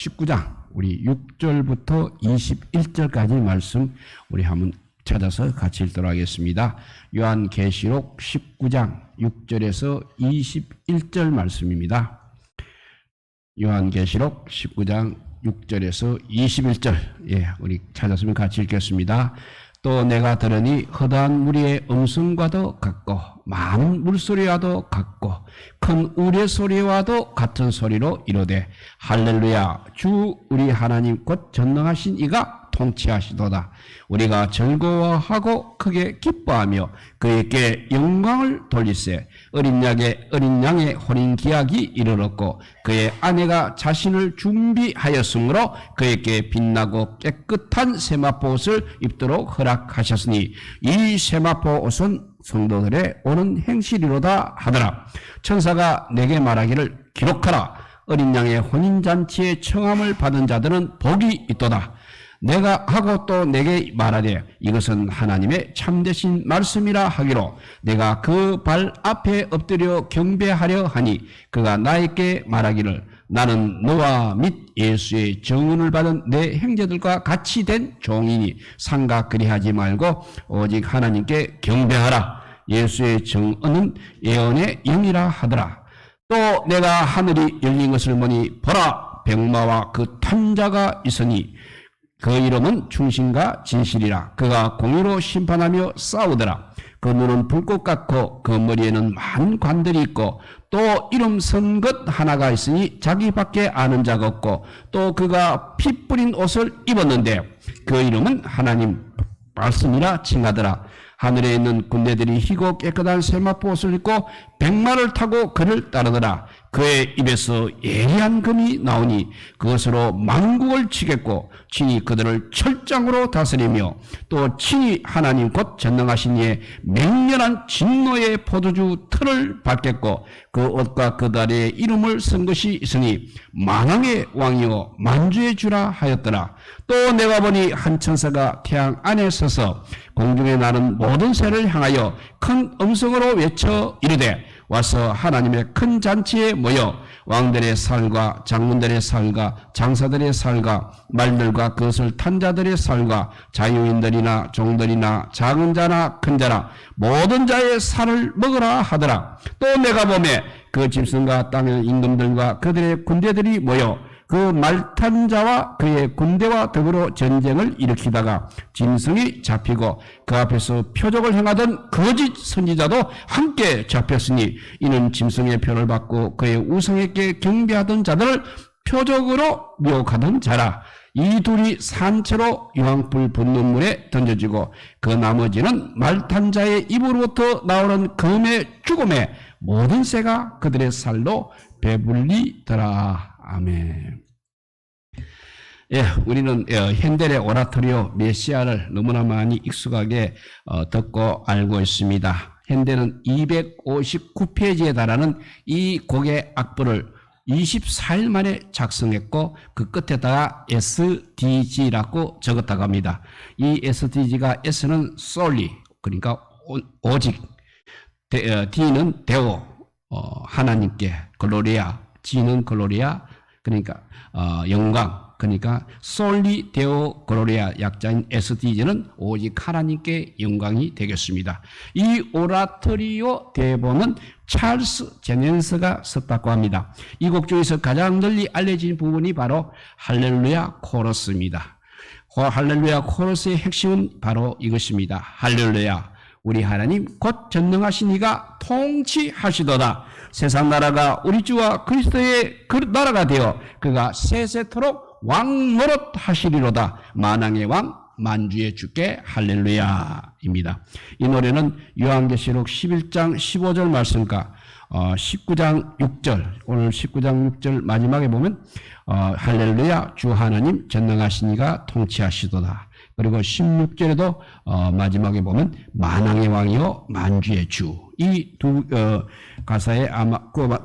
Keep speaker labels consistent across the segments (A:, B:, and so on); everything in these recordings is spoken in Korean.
A: 19장 우리 6절부터 21절까지 말씀 우리 한번 찾아서 같이 읽도록 하겠습니다. 요한계시록 19장 6절에서 21절 말씀입니다. 요한계시록 19장 6절에서 21절 우리 찾았으면 같이 읽겠습니다. 또 내가 들으니 허다한 무리의 음성과도 같고 많은 물소리와도 같고 큰 우레소리와도 같은 소리로 이르되 할렐루야 주 우리 하나님 곧 전능하신 이가 통치하시도다. 우리가 즐거워하고 크게 기뻐하며 그에게 영광을 돌리세. 어린 양의 혼인 기약이 이르렀고 그의 아내가 자신을 준비하였으므로 그에게 빛나고 깨끗한 세마포 옷을 입도록 허락하셨으니 이 세마포 옷은 성도들의 오는 행실이로다 하더라. 천사가 내게 말하기를 기록하라. 어린 양의 혼인잔치에 청함을 받은 자들은 복이 있도다. 내가 하고 또 내게 말하되 이것은 하나님의 참되신 말씀이라 하기로 내가 그 발 앞에 엎드려 경배하려 하니 그가 나에게 말하기를 나는 너와 및 예수의 정언을 받은 내 형제들과 같이 된 종이니 상가 그리하지 말고 오직 하나님께 경배하라. 예수의 정언은 예언의 영이라 하더라. 또 내가 하늘이 열린 것을 보니 보라 백마와 그 탄자가 있으니 그 이름은 충신과 진실이라. 그가 공의로 심판하며 싸우더라. 그 눈은 불꽃 같고 그 머리에는 많은 관들이 있고 또 이름 쓴 것 하나가 있으니 자기밖에 아는 자가 없고 또 그가 피 뿌린 옷을 입었는데 그 이름은 하나님 말씀이라 칭하더라. 하늘에 있는 군대들이 희고 깨끗한 세마포 옷을 입고 백마를 타고 그를 따르더라. 그의 입에서 예리한 금이 나오니 그것으로 만국을 치겠고 친히 그들을 철장으로 다스리며 또 친히 하나님 곧 전능하신 이의 맹렬한 진노의 포도주 틀을 밟겠고 그 옷과 그 다리에 이름을 쓴 것이 있으니 만왕의 왕이요 만주의 주라 하였더라. 또 내가 보니 한 천사가 태양 안에 서서 공중에 나는 모든 새를 향하여 큰 음성으로 외쳐 이르되 와서 하나님의 큰 잔치에 모여 왕들의 살과 장군들의 살과 장사들의 살과 말들과 그것을 탄 자들의 살과 자유인들이나 종들이나 작은 자나 큰 자나 모든 자의 살을 먹으라 하더라. 또 내가 보매 그 짐승과 땅의 임금들과 그들의 군대들이 모여 그 말탄 자와 그의 군대와 더불어 전쟁을 일으키다가 짐승이 잡히고 그 앞에서 표적을 행하던 거짓 선지자도 함께 잡혔으니 이는 짐승의 표를 받고 그의 우상에게 경배하던 자들을 표적으로 미혹하던 자라. 이 둘이 산채로 유황불 붙는 물에 던져지고 그 나머지는 말탄 자의 입으로부터 나오는 검의 죽음에 모든 새가 그들의 살로 배불리더라. 아멘. 우리는 핸델의 오라토리오 메시아를 너무나 많이 익숙하게 듣고 알고 있습니다. 핸델은 259페이지에 달하는 이 곡의 악보를 24일 만에 작성했고 그 끝에다가 SDG라고 적었다고 합니다. 이 SDG가 S는 solely 그러니까 오직, D는 데오 하나님께 글로리아, G는 글로리아 그러니까 영광 그러니까 솔리 데오 글로리아 약자인 SDG는 오직 하나님께 영광이 되겠습니다. 이 오라토리오 대본은 찰스 제넨스가 썼다고 합니다. 이 곡 중에서 가장 널리 알려진 부분이 바로 할렐루야 코러스입니다. 할렐루야 코러스의 핵심은 바로 이것입니다. 할렐루야 우리 하나님 곧 전능하신 이가 통치하시도다. 세상 나라가 우리 주와 그리스도의 그 나라가 되어 그가 세세토록 왕노릇 하시리로다. 만왕의 왕 만주의 주께 할렐루야입니다. 이 노래는 요한계시록 11장 15절 말씀과 19장 6절 오늘 19장 6절 마지막에 보면 할렐루야 주 하나님 전능하신 이가 통치하시도다. 그리고 16절에도 마지막에 보면 만왕의 왕이요 만주의 주 이 두 가사에 아마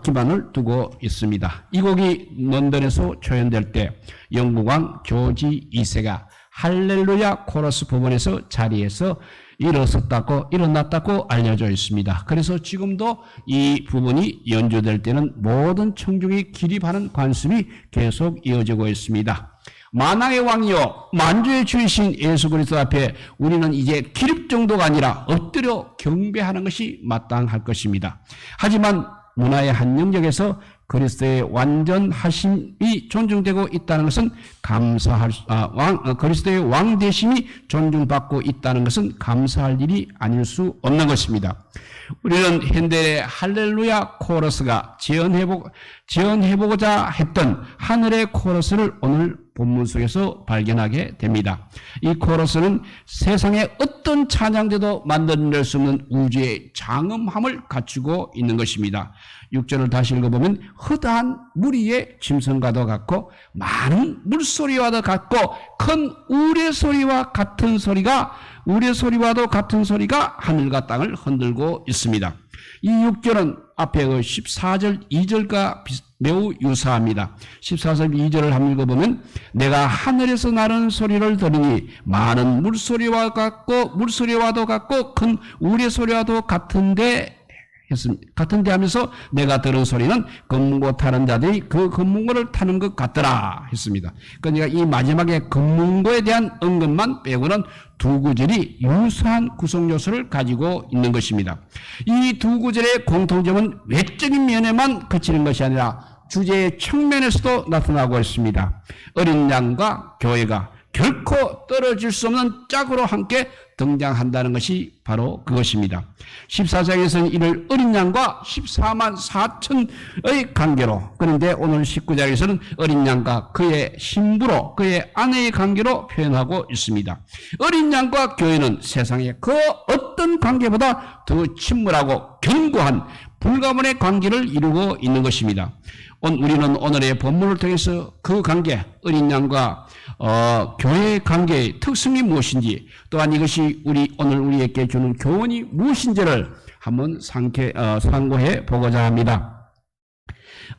A: 기반을 두고 있습니다. 이 곡이 런던에서 초연될 때 영국 왕 조지 2세가 할렐루야 코러스 부분에서 자리에서 일어섰다고 일어났다고 알려져 있습니다. 그래서 지금도 이 부분이 연주될 때는 모든 청중이 기립하는 관습이 계속 이어지고 있습니다. 만왕의 왕이요 만주의 주이신 예수 그리스도 앞에 우리는 이제 기립 정도가 아니라 엎드려 경배하는 것이 마땅할 것입니다. 하지만 문화의 한 영역에서 그리스도의 완전하심이 존중되고 있다는 것은 그리스도의 왕되심이 존중받고 있다는 것은 감사할 일이 아닐 수 없는 것입니다. 우리는 현대의 할렐루야 코러스가 재현해보고자 했던 하늘의 코러스를 오늘 본문 속에서 발견하게 됩니다. 이 코러스는 세상의 어떤 찬양대도 만들어낼 수 없는 우주의 장엄함을 갖추고 있는 것입니다. 6절을 다시 읽어보면 허다한 무리의 짐승과도 같고 많은 물소리와도 같고 큰 우레소리와 같은 소리가 우레소리와도 같은 소리가 하늘과 땅을 흔들고 있습니다. 이 6절은 앞에 그 14절 2절과 매우 유사합니다. 14절 2절을 한번 읽어보면 내가 하늘에서 나는 소리를 들으니 많은 물소리와 같고 물소리와도 같고 큰 우레소리와도 같은데 하면서 내가 들은 소리는 금문고 타는 자들이 그 금문고를 타는 것 같더라 했습니다. 그러니까 이 마지막에 금문고에 대한 언급만 빼고는 두 구절이 유사한 구성 요소를 가지고 있는 것입니다. 이 두 구절의 공통점은 외적인 면에만 그치는 것이 아니라 주제의 측면에서도 나타나고 있습니다. 어린 양과 교회가 결코 떨어질 수 없는 짝으로 함께 등장한다는 것이 바로 그것입니다. 14장에서는 이를 어린 양과 14만 4천의 관계로, 그런데 오늘 19장에서는 어린 양과 그의 신부로, 그의 아내의 관계로 표현하고 있습니다. 어린 양과 교회는 세상의 그 어떤 관계보다 더 친밀하고 견고한 불가분의 관계를 이루고 있는 것입니다. 우리는 오늘의 본문을 통해서 그 관계, 어린 양과 교회의 관계의 특성이 무엇인지, 또한 이것이 오늘 우리에게 주는 교훈이 무엇인지를 한번 상고해 보고자 합니다.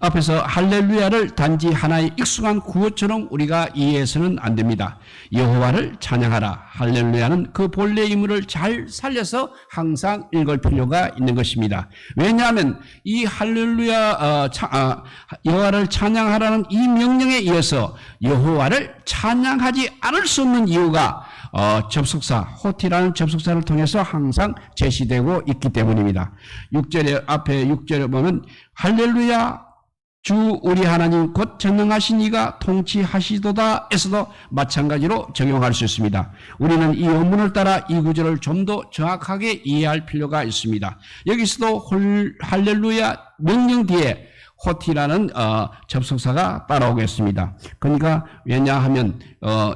A: 앞에서 할렐루야를 단지 하나의 익숙한 구호처럼 우리가 이해해서는 안 됩니다. 여호와를 찬양하라. 할렐루야는 그 본래 의미를 잘 살려서 항상 읽을 필요가 있는 것입니다. 왜냐하면 이 할렐루야 여호와를 찬양하라는 이 명령에 이어서 여호와를 찬양하지 않을 수 없는 이유가 접속사 호티라는 접속사를 통해서 항상 제시되고 있기 때문입니다. 6절에 앞에 6절에 보면 할렐루야 주 우리 하나님 곧 전능하신 이가 통치하시도다 에서도 마찬가지로 적용할 수 있습니다. 우리는 이 원문을 따라 이 구절을 좀 더 정확하게 이해할 필요가 있습니다. 여기서도 할렐루야 명령 뒤에 호티라는 접속사가 따라오겠습니다. 그러니까 왜냐하면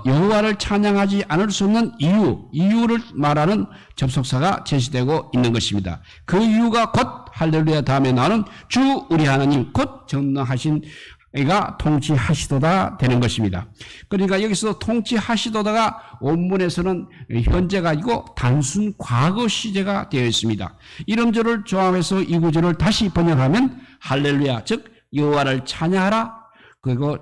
A: 여호와를 찬양하지 않을 수 없는 이유를 말하는 접속사가 제시되고 있는 것입니다. 그 이유가 곧 할렐루야 다음에 나오는 주 우리 하나님 곧 전능하신 이가 통치하시도다 되는 것입니다. 그러니까 여기서 통치하시도다가 원문에서는 현재가 아니고 단순 과거 시제가 되어 있습니다. 이름절을 조합해서 이 구절을 다시 번역하면 할렐루야 즉 여호와를 찬양하라. 그리고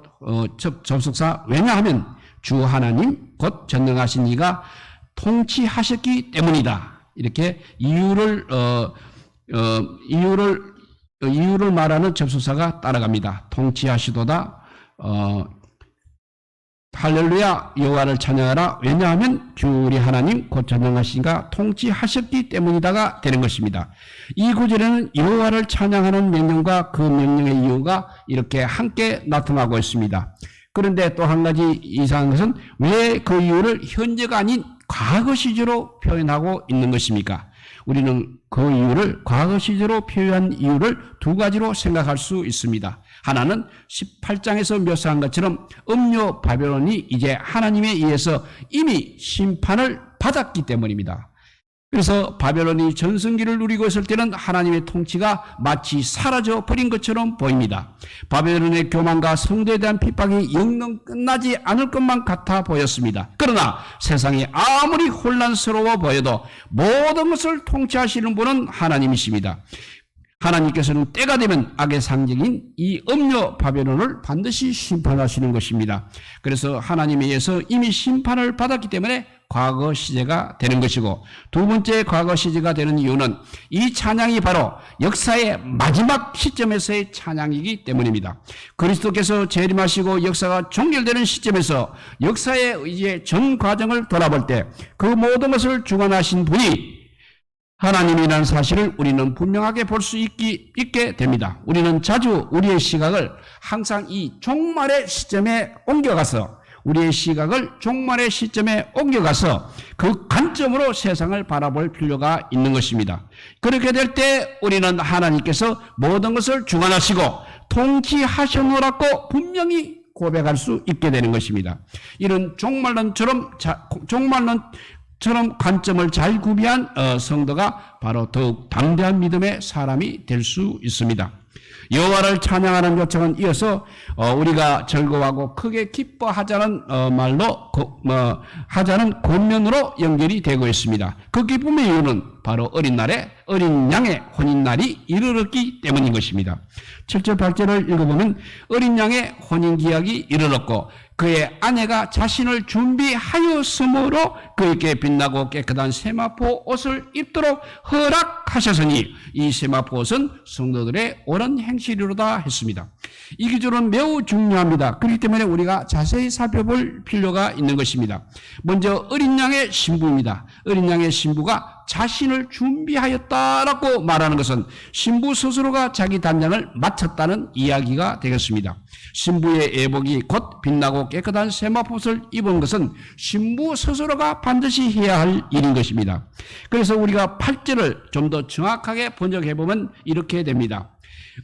A: 접속사 왜냐하면 주 하나님 곧 전능하신 이가 통치하셨기 때문이다. 이렇게 이유를 말하는 접속사가 따라갑니다. 통치하시도다. 할렐루야 여호와를 찬양하라. 왜냐하면 주 우리 하나님 곧 전능하시니가 통치하셨기 때문이다가 되는 것입니다. 이 구절에는 여호와를 찬양하는 명령과 그 명령의 이유가 이렇게 함께 나타나고 있습니다. 그런데 또 한 가지 이상한 것은 왜 그 이유를 현재가 아닌 과거 시제로 표현하고 있는 것입니까? 우리는 그 이유를 과거 시제로 표현한 이유를 두 가지로 생각할 수 있습니다. 하나는 18장에서 묘사한 것처럼 음료 바벨론이 이제 하나님에 의해서 이미 심판을 받았기 때문입니다. 그래서 바벨론이 전성기를 누리고 있을 때는 하나님의 통치가 마치 사라져 버린 것처럼 보입니다. 바벨론의 교만과 성도에 대한 핍박이 영영 끝나지 않을 것만 같아 보였습니다. 그러나 세상이 아무리 혼란스러워 보여도 모든 것을 통치하시는 분은 하나님이십니다. 하나님께서는 때가 되면 악의 상징인 이 음료 바벨론을 반드시 심판하시는 것입니다. 그래서 하나님에 의해서 이미 심판을 받았기 때문에 과거 시제가 되는 것이고, 두 번째 과거 시제가 되는 이유는 이 찬양이 바로 역사의 마지막 시점에서의 찬양이기 때문입니다. 그리스도께서 재림하시고 역사가 종결되는 시점에서 역사의 이제 전 과정을 돌아볼 때 그 모든 것을 주관하신 분이 하나님이라는 사실을 우리는 분명하게 볼 수 있게 됩니다. 우리는 자주 우리의 시각을 항상 이 종말의 시점에 옮겨가서 그 관점으로 세상을 바라볼 필요가 있는 것입니다. 그렇게 될 때 우리는 하나님께서 모든 것을 주관하시고 통치하셨노라고 분명히 고백할 수 있게 되는 것입니다. 이런 종말론처럼 관점을 잘 구비한 성도가 바로 더욱 담대한 믿음의 사람이 될 수 있습니다. 여호와를 찬양하는 요청은 이어서 우리가 즐거워하고 크게 기뻐하자는 말로 하자는 권면으로 연결이 되고 있습니다. 그 기쁨의 이유는 바로 어린 양의 혼인날이 이르렀기 때문인 것입니다. 7절 8절을 읽어보면 어린 양의 혼인기약이 이르렀고 그의 아내가 자신을 준비하였으므로 그에게 빛나고 깨끗한 세마포 옷을 입도록 허락하셨으니 이 세마포 옷은 성도들의 옳은 행실이로다 했습니다. 이 기준은 매우 중요합니다. 그렇기 때문에 우리가 자세히 살펴볼 필요가 있는 것입니다. 먼저 어린 양의 신부입니다. 어린 양의 신부가 자신을 준비하였다라고 말하는 것은 신부 스스로가 자기 단장을 마쳤다는 이야기가 되겠습니다. 신부의 예복이 곧 빛나고 깨끗한 세마포옷을 입은 것은 신부 스스로가 반드시 해야 할 일인 것입니다. 그래서 우리가 8절을 좀 더 정확하게 번역해 보면 이렇게 됩니다.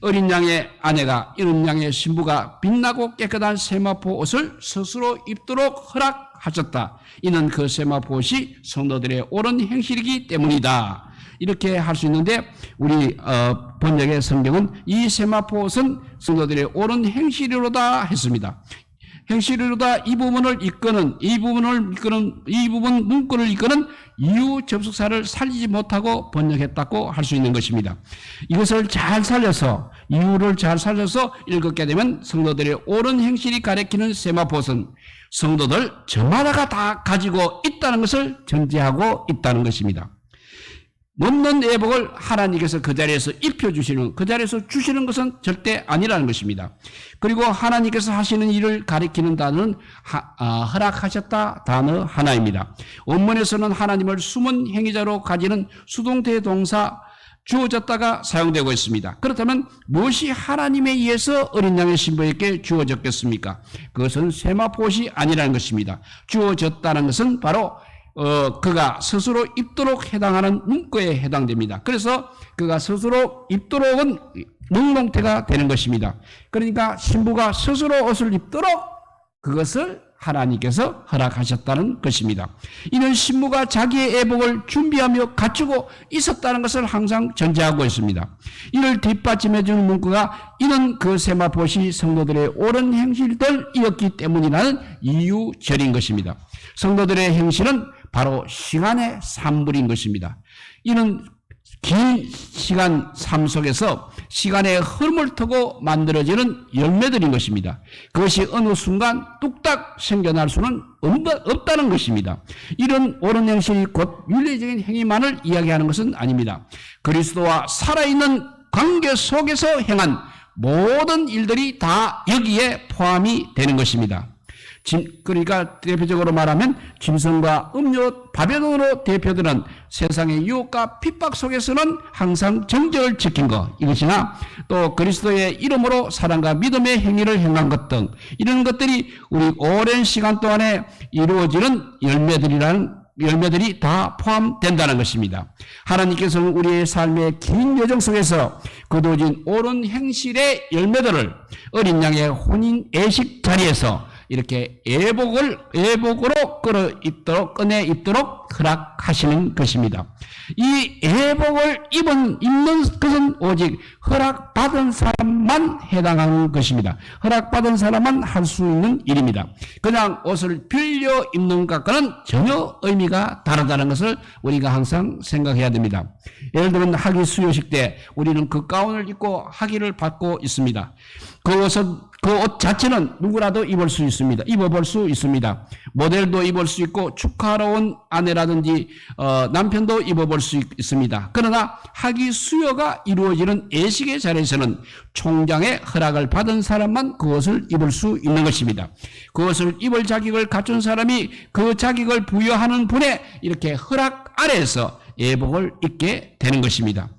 A: 어린 양의 아내가 어린 양의 신부가 빛나고 깨끗한 세마포 옷을 스스로 입도록 허락하셨다. 이는 그 세마포 옷이 성도들의 옳은 행실이기 때문이다. 이렇게 할 수 있는데 우리 번역의 성경은 이 세마포 옷은 성도들의 옳은 행실이로다 했습니다. 행실이로다 이 부분 문구를 이끄는 이유 접속사를 살리지 못하고 번역했다고 할 수 있는 것입니다. 이것을 이유를 잘 살려서 읽게 되면 성도들의 옳은 행실이 가리키는 세마포옷은 성도들 저마다가 다 가지고 있다는 것을 전제하고 있다는 것입니다. 없는 예복을 하나님께서 그 자리에서 주시는 것은 절대 아니라는 것입니다. 그리고 하나님께서 하시는 일을 가리키는 단어는 허락하셨다 단어 하나입니다. 원문에서는 하나님을 숨은 행위자로 가지는 수동태 동사 주어졌다가 사용되고 있습니다. 그렇다면 무엇이 하나님에 의해서 어린 양의 신부에게 주어졌겠습니까? 그것은 세마포옷이 아니라는 것입니다. 주어졌다는 것은 바로 그가 스스로 입도록 해당하는 문구에 해당됩니다. 그래서 그가 스스로 입도록은 능동태가 되는 것입니다. 그러니까 신부가 스스로 옷을 입도록 그것을 하나님께서 허락하셨다는 것입니다. 이는 신부가 자기의 예복을 준비하며 갖추고 있었다는 것을 항상 전제하고 있습니다. 이를 뒷받침해 주는 문구가 이는 그 세마포옷이 성도들의 옳은 행실들이었기 때문이라는 이유절인 것입니다. 성도들의 행실은 바로 시간의 산물인 것입니다. 이는 긴 시간 삶 속에서 시간의 흐름을 타고 만들어지는 열매들인 것입니다. 그것이 어느 순간 뚝딱 생겨날 수는 없다는 것입니다. 이런 옳은 행실이 곧 윤리적인 행위만을 이야기하는 것은 아닙니다. 그리스도와 살아있는 관계 속에서 행한 모든 일들이 다 여기에 포함이 되는 것입니다. 그러니까 대표적으로 말하면 짐승과 음료, 바벨론으로 대표되는 세상의 유혹과 핍박 속에서는 항상 정절을 지킨 것, 이것이나 또 그리스도의 이름으로 사랑과 믿음의 행위를 행한 것 등 이런 것들이 우리 오랜 시간 동안에 이루어지는 열매들이 다 포함된다는 것입니다. 하나님께서는 우리의 삶의 긴 여정 속에서 거두어진 옳은 행실의 열매들을 어린 양의 혼인 예식 자리에서 이렇게 예복으로 꺼내 입도록 허락하시는 것입니다. 이 예복을 입는 것은 오직 허락받은 사람만 해당하는 것입니다. 허락받은 사람만 할 수 있는 일입니다. 그냥 옷을 빌려 입는 것과는 전혀 의미가 다르다는 것을 우리가 항상 생각해야 됩니다. 예를 들면 학위 수여식 때 우리는 그 가운을 입고 학위를 받고 있습니다. 그 그 옷 자체는 누구라도 입을 수 있습니다. 입어볼 수 있습니다. 모델도 입을 수 있고 축하하러 온 아내라든지 남편도 입어볼 수 있습니다. 그러나 학위 수여가 이루어지는 예식의 자리에서는 총장의 허락을 받은 사람만 그것을 입을 수 있는 것입니다. 그것을 입을 자격을 갖춘 사람이 그 자격을 부여하는 분의 이렇게 허락 아래에서 예복을 입게 되는 것입니다.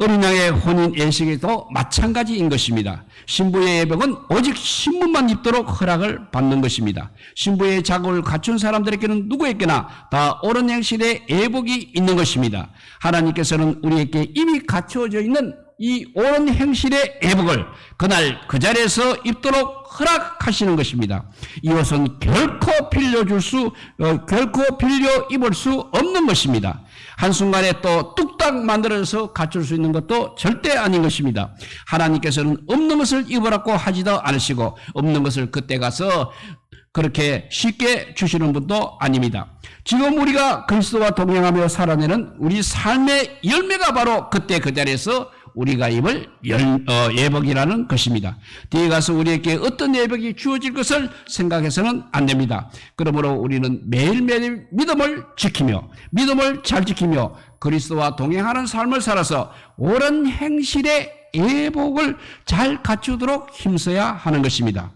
A: 어린 양의 혼인 예식에도 마찬가지인 것입니다. 신부의 예복은 오직 신부만 입도록 허락을 받는 것입니다. 신부의 자격을 갖춘 사람들에게는 누구에게나 다 옳은 행실의 예복이 있는 것입니다. 하나님께서는 우리에게 이미 갖춰져 있는 이 옳은 행실의 예복을 그날 그 자리에서 입도록 허락하시는 것입니다. 이 옷은 결코 빌려 입을 수 없는 것입니다. 한순간에 또 뚝딱 만들어서 갖출 수 있는 것도 절대 아닌 것입니다. 하나님께서는 없는 것을 입으라고 하지도 않으시고 없는 것을 그때 가서 그렇게 쉽게 주시는 분도 아닙니다. 지금 우리가 그리스도와 동행하며 살아내는 우리 삶의 열매가 바로 그때 그 자리에서 우리가 입을 예복이라는 것입니다. 뒤에 가서 우리에게 어떤 예복이 주어질 것을 생각해서는 안 됩니다. 그러므로 우리는 매일매일 믿음을 지키며 믿음을 잘 지키며 그리스도와 동행하는 삶을 살아서 옳은 행실의 예복을 잘 갖추도록 힘써야 하는 것입니다.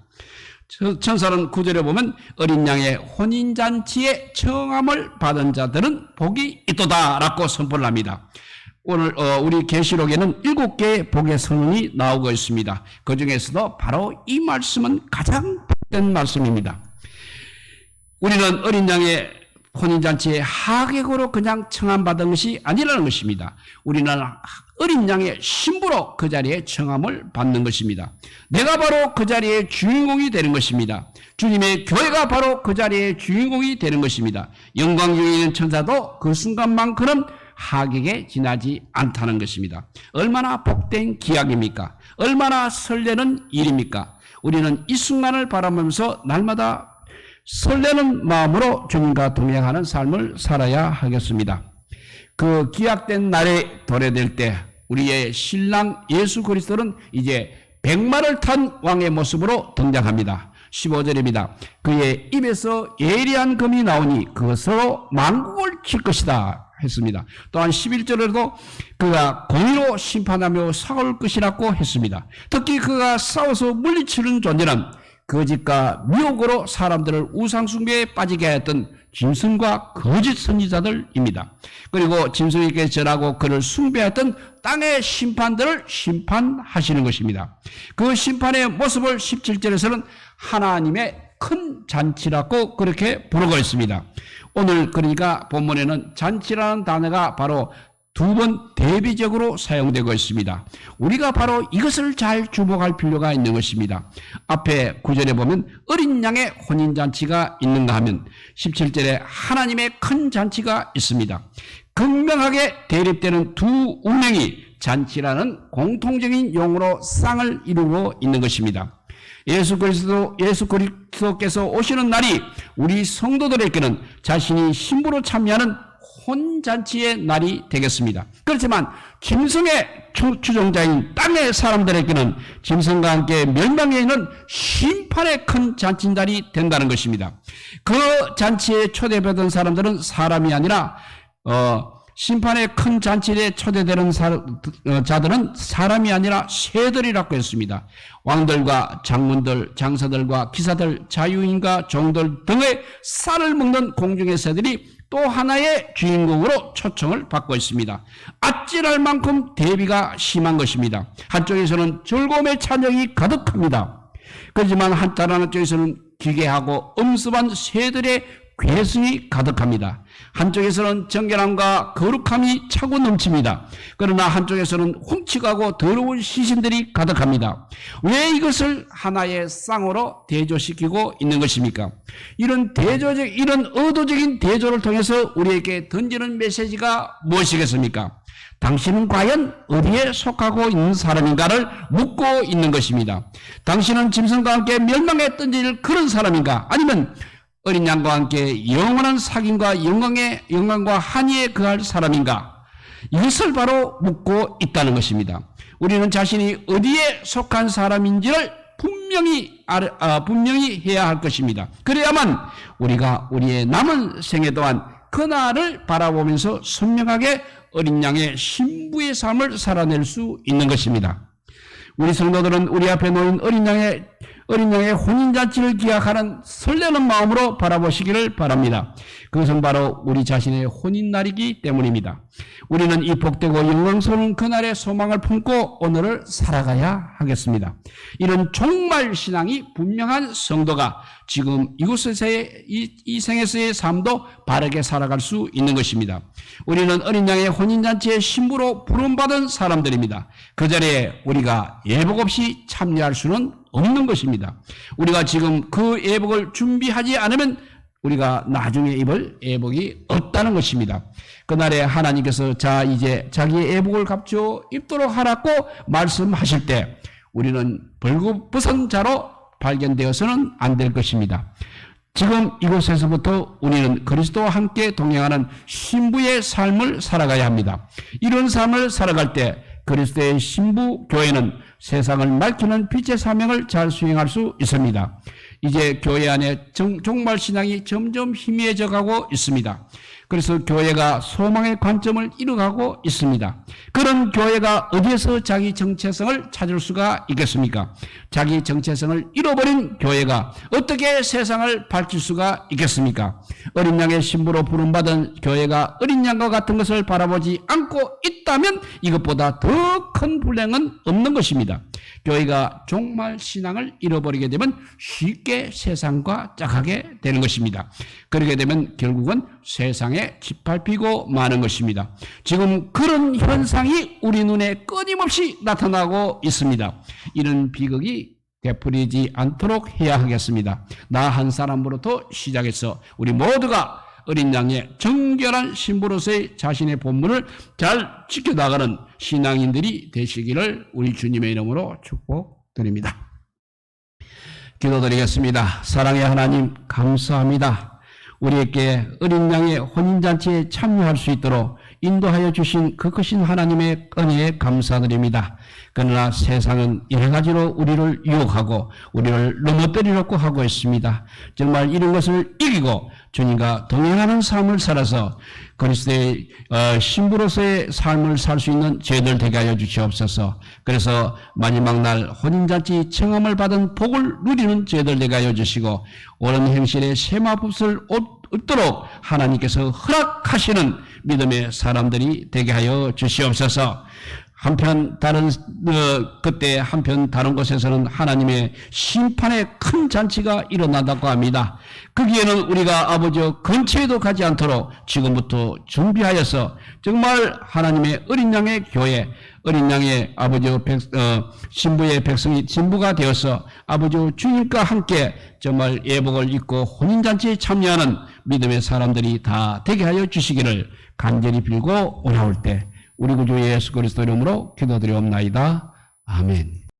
A: 천사는 9절에 보면 어린 양의 혼인잔치에 청함을 받은 자들은 복이 있도다라고 선포를 합니다. 오늘 우리 계시록에는 7개의 복의 선언이 나오고 있습니다. 그 중에서도 바로 이 말씀은 가장 복된 말씀입니다. 우리는 어린 양의 혼인잔치에 하객으로 그냥 청함받은 것이 아니라는 것입니다. 우리는 어린 양의 신부로 그 자리에 청함을 받는 것입니다. 내가 바로 그 자리의 주인공이 되는 것입니다. 주님의 교회가 바로 그 자리의 주인공이 되는 것입니다. 영광 중에 있는 천사도 그 순간만큼은 하객에 지나지 않다는 것입니다. 얼마나 복된 기약입니까? 얼마나 설레는 일입니까? 우리는 이 순간을 바라보면서 날마다 설레는 마음으로 주님과 동행하는 삶을 살아야 하겠습니다. 그 기약된 날에 도래될 때 우리의 신랑 예수 그리스도는 이제 백마를 탄 왕의 모습으로 등장합니다. 15절입니다. 그의 입에서 예리한 검이 나오니 그것으로 만국을 칠 것이다 했습니다. 또한 11절에도 그가 공의로 심판하며 싸울 것이라고 했습니다. 특히 그가 싸워서 물리치는 존재는 거짓과 미혹으로 사람들을 우상숭배에 빠지게 하였던 짐승과 거짓 선지자들입니다. 그리고 짐승에게 절하고 그를 숭배했던 땅의 심판들을 심판하시는 것입니다. 그 심판의 모습을 17절에서는 하나님의 큰 잔치라고 그렇게 부르고 있습니다. 오늘 그러니까 본문에는 잔치라는 단어가 바로 2번 대비적으로 사용되고 있습니다. 우리가 바로 이것을 잘 주목할 필요가 있는 것입니다. 앞에 9절에 보면 어린 양의 혼인잔치가 있는가 하면 17절에 하나님의 큰 잔치가 있습니다. 극명하게 대립되는 두 운명이 잔치라는 공통적인 용어로 쌍을 이루고 있는 것입니다. 예수 그리스도께서 오시는 날이 우리 성도들에게는 자신이 신부로 참여하는 혼잔치의 날이 되겠습니다. 그렇지만 짐승의 추종자인 땅의 사람들에게는 짐승과 함께 멸망에 있는 심판의 큰 잔치날이 된다는 것입니다. 그 잔치에 초대받은 사람들은 사람이 아니라 심판의 큰 잔치에 초대되는 자들은 사람이 아니라 새들이라고 했습니다. 왕들과 장문들, 장사들과 기사들, 자유인과 종들 등의 쌀을 먹는 공중의 새들이 또 하나의 주인공으로 초청을 받고 있습니다. 아찔할 만큼 대비가 심한 것입니다. 한쪽에서는 즐거움의 찬양이 가득합니다. 그렇지만 다른 한쪽에서는 기괴하고 엄습한 새들의 괴성이 가득합니다. 한쪽에서는 정결함과 거룩함이 차고 넘칩니다. 그러나 한쪽에서는 훔치가고 더러운 시신들이 가득합니다. 왜 이것을 하나의 쌍으로 대조시키고 있는 것입니까? 이런 의도적인 대조를 통해서 우리에게 던지는 메시지가 무엇이겠습니까? 당신은 과연 어디에 속하고 있는 사람인가를 묻고 있는 것입니다. 당신은 짐승과 함께 멸망에 던질 그런 사람인가? 아니면 어린 양과 함께 영원한 사귐과 영광과 한의에 거할 사람인가? 이것을 바로 묻고 있다는 것입니다. 우리는 자신이 어디에 속한 사람인지를 분명히 해야 할 것입니다. 그래야만 우리가 우리의 남은 생애 동안 그날을 바라보면서 선명하게 어린 양의 신부의 삶을 살아낼 수 있는 것입니다. 우리 성도들은 우리 앞에 놓인 어린 양의 혼인잔치를 기약하는 설레는 마음으로 바라보시기를 바랍니다. 그것은 바로 우리 자신의 혼인날이기 때문입니다. 우리는 이 복되고 영광스러운 그날의 소망을 품고 오늘을 살아가야 하겠습니다. 이런 종말 신앙이 분명한 성도가 지금 이곳에서의 이 생에서의 삶도 바르게 살아갈 수 있는 것입니다. 우리는 어린 양의 혼인잔치의 신부로 부름받은 사람들입니다. 그 자리에 우리가 예복 없이 참여할 수는 없는 것입니다. 우리가 지금 그 예복을 준비하지 않으면 우리가 나중에 입을 예복이 없다는 것입니다. 그날에 하나님께서 자 이제 자기의 예복을 값져 입도록 하라고 말씀하실 때 우리는 벌거벗은 자로 발견되어서는 안 될 것입니다. 지금 이곳에서부터 우리는 그리스도와 함께 동행하는 신부의 삶을 살아가야 합니다. 이런 삶을 살아갈 때 그리스도의 신부 교회는 세상을 밝히는 빛의 사명을 잘 수행할 수 있습니다. 이제 교회 안에 종말 신앙이 점점 희미해져 가고 있습니다. 그래서 교회가 소망의 관점을 잃어가고 있습니다. 그런 교회가 어디에서 자기 정체성을 찾을 수가 있겠습니까? 자기 정체성을 잃어버린 교회가 어떻게 세상을 밝힐 수가 있겠습니까? 어린 양의 신부로 부름받은 교회가 어린 양과 같은 것을 바라보지 않고 있다면 이것보다 더 큰 불행은 없는 것입니다. 교회가 종말 신앙을 잃어버리게 되면 쉽게 세상과 짝하게 되는 것입니다. 그렇게 되면 결국은 세상에 짓밟히고 마는 것입니다. 지금 그런 현상이 우리 눈에 끊임없이 나타나고 있습니다. 이런 비극이 되풀이지 않도록 해야 하겠습니다. 나 한 사람으로부터 시작해서 우리 모두가 어린 양의 정결한 신부로서의 자신의 본분을 잘 지켜나가는 신앙인들이 되시기를 우리 주님의 이름으로 축복드립니다. 기도드리겠습니다. 사랑의 하나님 감사합니다. 우리에게 어린 양의 혼인잔치에 참여할 수 있도록 인도하여 주신 그 크신 하나님의 은혜에 감사드립니다. 그러나 세상은 여러 가지로 우리를 유혹하고 우리를 넘어뜨리려고 하고 있습니다. 정말 이런 것을 이기고 주님과 동행하는 삶을 살아서 그리스도의 신부로서의 삶을 살 수 있는 저희들 되게 하여 주시옵소서. 그래서 마지막 날 혼인잔치 청함을 받은 복을 누리는 저희들 되게 하여 주시고 옳은 행실의 세마법을 얻도록 하나님께서 허락하시는 믿음의 사람들이 되게 하여 주시옵소서. 한편 그때 한편 다른 곳에서는 하나님의 심판의 큰 잔치가 일어난다고 합니다. 거기에는 우리가 아버지 근처에도 가지 않도록 지금부터 준비하여서 정말 하나님의 어린 양의 교회, 어린 양의 아버지 신부의 백성이 신부가 되어서 아버지 주님과 함께 정말 예복을 입고 혼인잔치에 참여하는 믿음의 사람들이 다 되게 하여 주시기를 간절히 빌고 올라올 때 우리 구주 예수 그리스도 이름으로 기도드리옵나이다. 아멘.